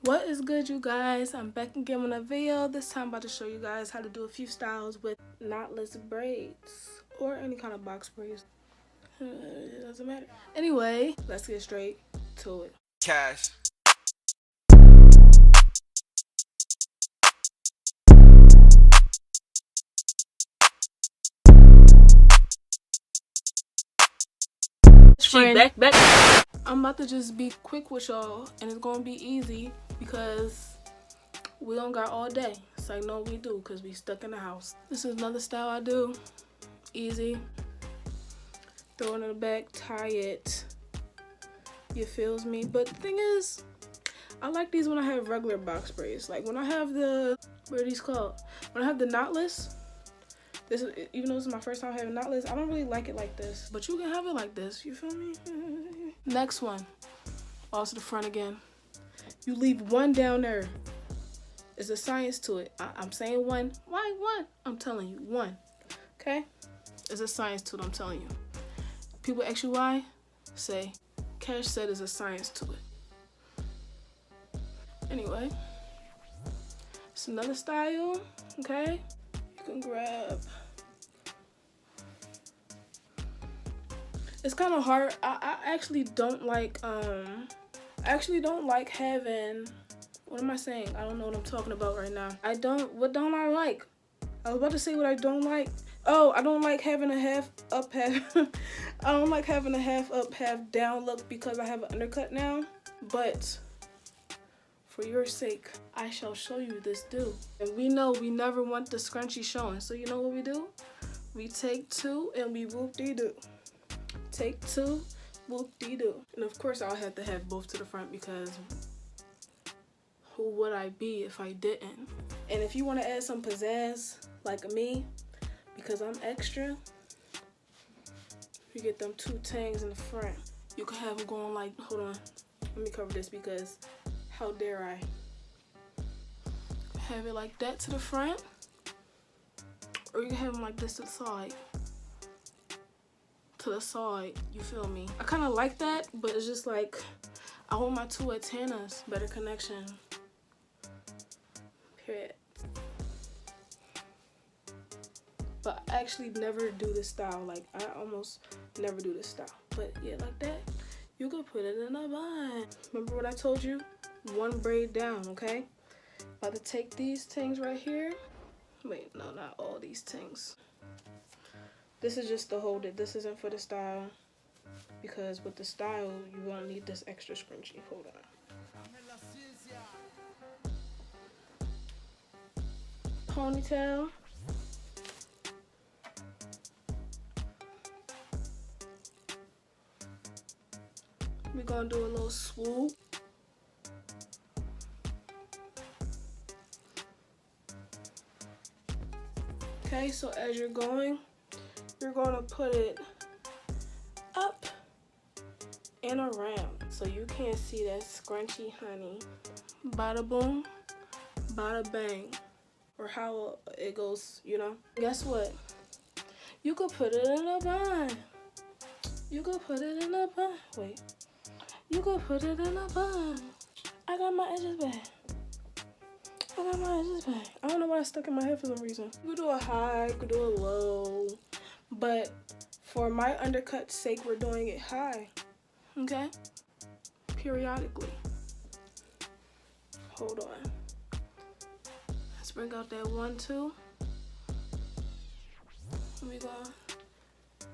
What is good, you guys? I'm back again with a video. This time I'm about to show you guys how to do a few styles with knotless braids or any kind of box braids. It doesn't matter. Anyway, let's get straight to it. Cash. Back. I'm about to just be quick with y'all, and it's gonna be easy because we don't got all day. It's like, no, we do, because we stuck in the house. This is another style I do. Easy. Throw it in the back, tie it. You feels me? But the thing is, I like these when I have regular box braids. Like when I have the, what are these called? When I have the knotless, this is, even though this is my first time having knotless, I don't really like it like this. But you can have it like this, you feel me? Next one, also the front again. You leave one down there. There's a science to it. I'm saying one. Why one? I'm telling you, one. Okay? There's a science to it, I'm telling you. People ask you why? Say, Cash said there's a science to it. Anyway, it's another style, okay? You can grab. It's kind of hard. I actually don't like having, what am I saying? I don't know what I'm talking about right now. What don't I like? I was about to say what I don't like. Oh, I don't like having a half up, half I don't like having a half up, half down look because I have an undercut now. But for your sake, I shall show you this do. And we know we never want the scrunchie showing. So you know what we do? We take two and we whoop-dee-doo. Take two, whoop-dee-doo. And of course I'll have to have both to the front because who would I be if I didn't? And if you want to add some pizzazz like me, because I'm extra, you get them two tangs in the front. You can have them going like, hold on, let me cover this because how dare I? Have it like that to the front, or you can have them like this to the side. To the side, you feel me? I kind of like that, but it's just like, I want my two antennas, better connection. Period. But I actually never do this style. Like, I almost never do this style. But yeah, like that, you can put it in a bun. Remember what I told you? One braid down, okay? About to take these things right here. Wait, no, not all these things. This is just to hold it. This isn't for the style. Because with the style, you won't need this extra scrunchie. Hold on. Ponytail. We're gonna do a little swoop. Okay, so as you're going, you're gonna put it up and around so you can't see that scrunchy, honey. Bada boom, bada bang, or how it goes, you know. Guess what? You could put it in a bun. You could put it in a bun. Wait. You could put it in a bun. I got my edges back. I don't know why it's stuck in my head for some reason. You could do a high, you could do a low, but for my undercut's sake, we're doing it high, okay? Periodically. Hold on. Let's bring out that 1, 2. We gonna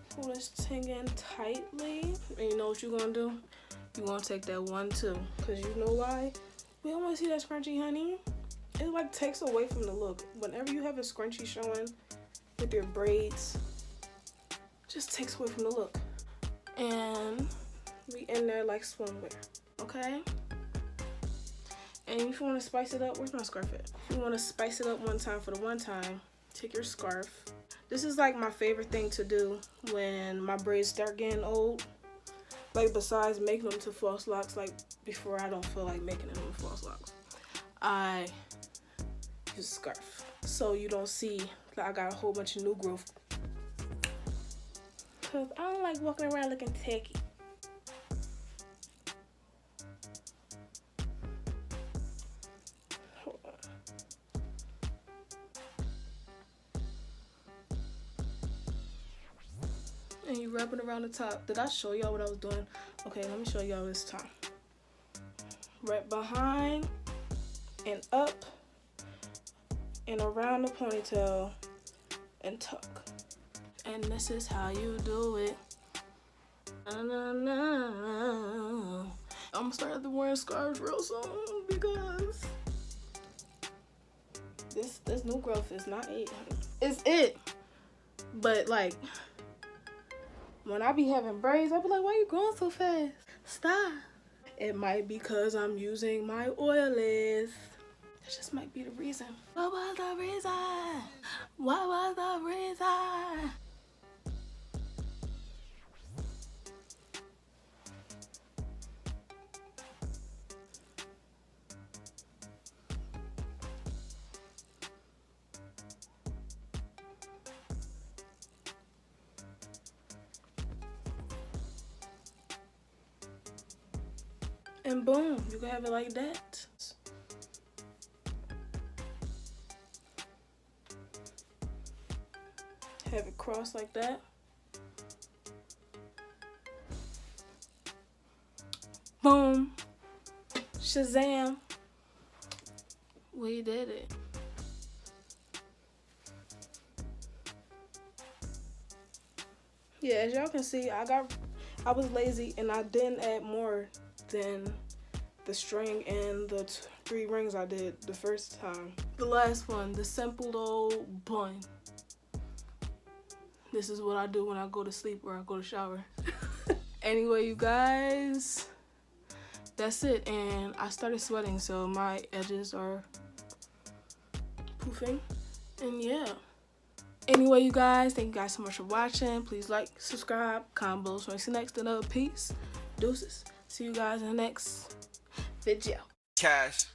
pull this thing in tightly. And you know what you're gonna do? You're gonna take that 1, 2. Cause you know why? We don't wanna see that scrunchie, honey. It like takes away from the look. Whenever you have a scrunchie showing with your braids, just takes away from the look. And we in there like swimwear, okay? And if you want to spice it up, where's my scarf at? If you want to spice it up one time for the one time, take your scarf. This is like my favorite thing to do when my braids start getting old. Like besides making them to false locks, like before I don't feel like making them false locks, I use a scarf. So you don't see that I got a whole bunch of new growth. Cause I don't like walking around looking tacky. and you wrap it around the top. Did I show y'all what I was doing? Okay, let me show y'all this time. Wrap behind and up and around the ponytail and tuck. And this is how you do it. I'm gonna start wearing scarves real soon because this new growth is not it. It's it. But like when I be having braids, I be like, why you growing so fast? Stop. It might be because I'm using my oilless. That just might be the reason. What was the reason? What was the reason? And boom, you can have it like that. Have it crossed like that. Boom. Shazam. We did it. Yeah, as y'all can see, I was lazy and I didn't add more than the string and the 3 rings I did the first time. The last one, the simple old bun. This is what I do when I go to sleep or I go to shower. Anyway, you guys, that's it. And I started sweating, so my edges are poofing. And yeah. Anyway, you guys, thank you guys so much for watching. Please like, subscribe, comment below so I see you next. Another peace. Deuces. See you guys in the next video. Cash.